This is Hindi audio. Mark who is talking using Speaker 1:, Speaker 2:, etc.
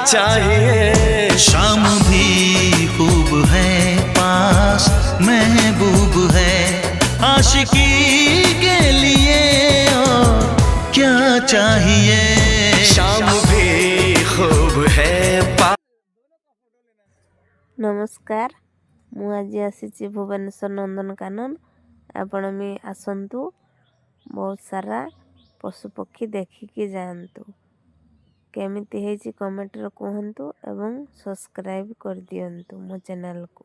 Speaker 1: चाहिए।
Speaker 2: शाम भी खूब है पास महबूब है आशिकी के लिए और क्या चाहिए।
Speaker 1: शाम भी खूब है
Speaker 3: नमस्कार मु आज आसी भुवनेश्वर नंदनकानन आपण भी आसतु बहुत सारा पशुपक्षी देखिकी जातु केमिति है कमेंट रे कहतु एवं सब्सक्राइब कर दियंतु मो चैनल को।